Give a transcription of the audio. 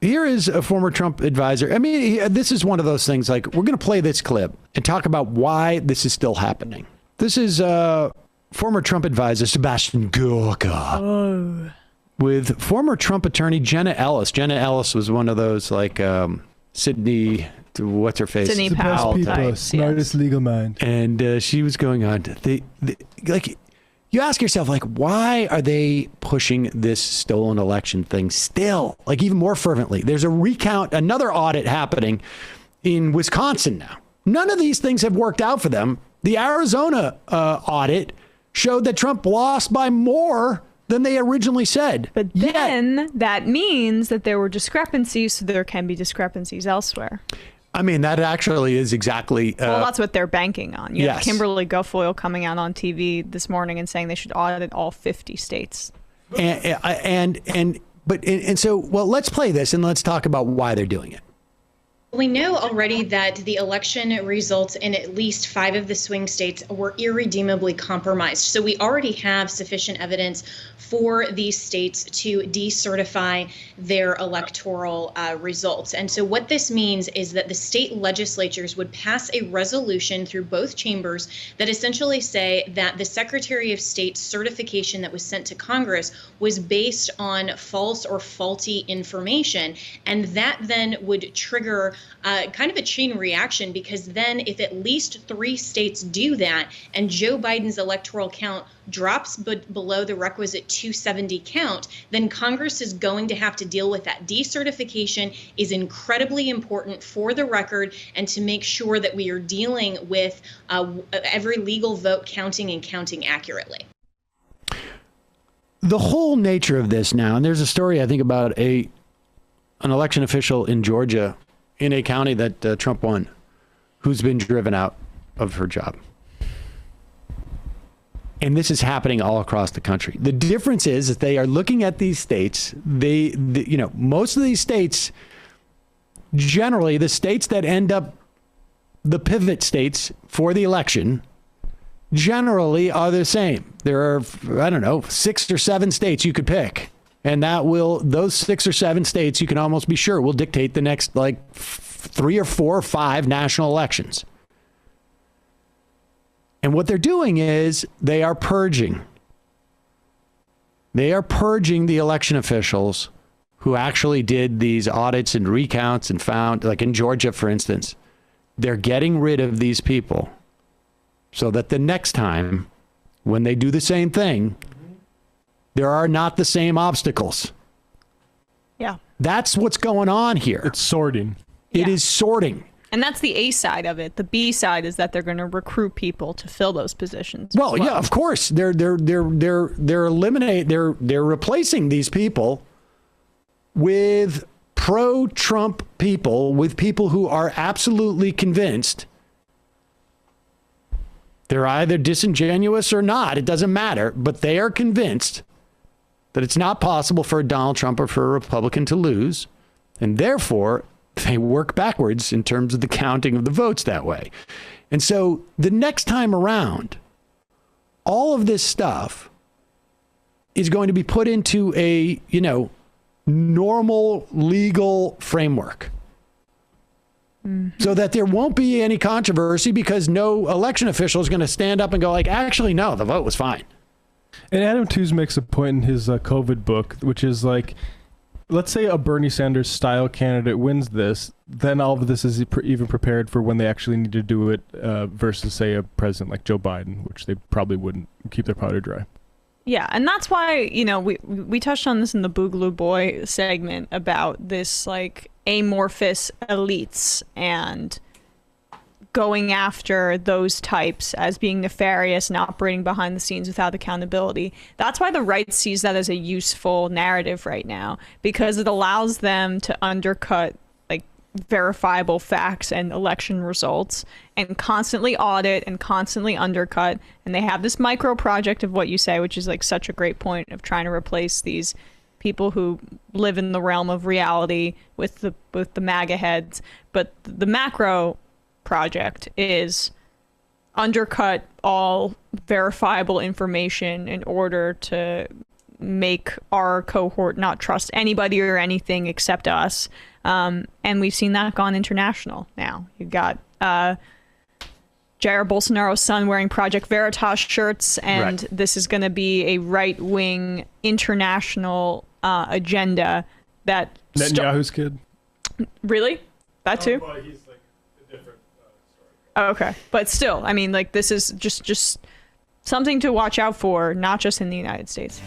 here is a former Trump advisor. I mean, this is one of those things like we're going to play this clip and talk about why this is still happening. This is former Trump advisor Sebastian Gorka with former Trump attorney Jenna Ellis. Jenna Ellis was one of those like Sydney, what's her face? Sydney Powell type. Smartest legal mind. And she was going on to like. You ask yourself, like, why are they pushing this stolen election thing still, like even more fervently? There's a recount, another audit happening in Wisconsin now. None of these things have worked out for them. The Arizona audit showed that Trump lost by more than they originally said. But then that means that there were discrepancies, so there can be discrepancies elsewhere. I mean, that actually is exactly... well, that's what they're banking on. You have Kimberly Guilfoyle coming out on TV this morning and saying they should audit all 50 states. And so, well, let's play this and let's talk about why they're doing it. We know already that the election results in at least 5 of the swing states were irredeemably compromised. So we already have sufficient evidence for these states to decertify their electoral results. And so what this means is that the state legislatures would pass a resolution through both chambers that essentially say that the Secretary of State's certification that was sent to Congress was based on false or faulty information. And that then would trigger kind of a chain reaction, because then if at least 3 states do that and Joe Biden's electoral count drops below the requisite 270 count, then Congress is going to have to deal with that. Decertification is incredibly important for the record and to make sure that we are dealing with every legal vote counting and counting accurately. The whole nature of this now, and there's a story I think about an election official in Georgia in a county that Trump won, who's been driven out of her job. And this is happening all across the country. The difference is that they are looking at these states. Most of these states, generally the states that end up the pivot states for the election, generally are the same. There are, 6 or 7 states you could pick. And those 6 or 7 states, you can almost be sure, will dictate the next 3 or 4 or 5 national elections. And what they're doing is they are purging. They are purging the election officials who actually did these audits and recounts and found, like in Georgia, for instance, they're getting rid of these people so that the next time when they do the same thing, there are not the same obstacles. Yeah. That's what's going on here. It's sorting. It is sorting. And that's the A side of it. The B side is that they're going to recruit people to fill those positions. Well, yeah, of course. They're replacing these people with pro-Trump people, with people who are absolutely convinced. They're either disingenuous or not. It doesn't matter. But they are convinced that it's not possible for a Donald Trump or for a Republican to lose. And therefore, they work backwards in terms of the counting of the votes that way. And so the next time around, all of this stuff is going to be put into a, normal legal framework. Mm-hmm. So that there won't be any controversy, because no election official is going to stand up and go actually, no, the vote was fine. And Adam Tooze makes a point in his COVID book, which is let's say a Bernie Sanders style candidate wins this, then all of this is even prepared for when they actually need to do it versus, say, a president like Joe Biden, which they probably wouldn't keep their powder dry. Yeah, and that's why, we touched on this in the Boogaloo Boy segment about this, amorphous elites and going after those types as being nefarious and operating behind the scenes without accountability. That's why the right sees that as a useful narrative right now, because it allows them to undercut verifiable facts and election results and constantly audit and constantly undercut. And they have this micro project of what you say, which is such a great point of trying to replace these people who live in the realm of reality with the MAGA heads. But the macro project is undercut all verifiable information in order to make our cohort not trust anybody or anything except us. And we've seen that gone international now. You've got Jair Bolsonaro's son wearing Project Veritas shirts, and Right. this is going to be a right-wing international agenda that... Netanyahu's kid. Really? That too? He's like a different story. Oh, okay. But still, I mean, like, this is just something to watch out for, not just in the United States.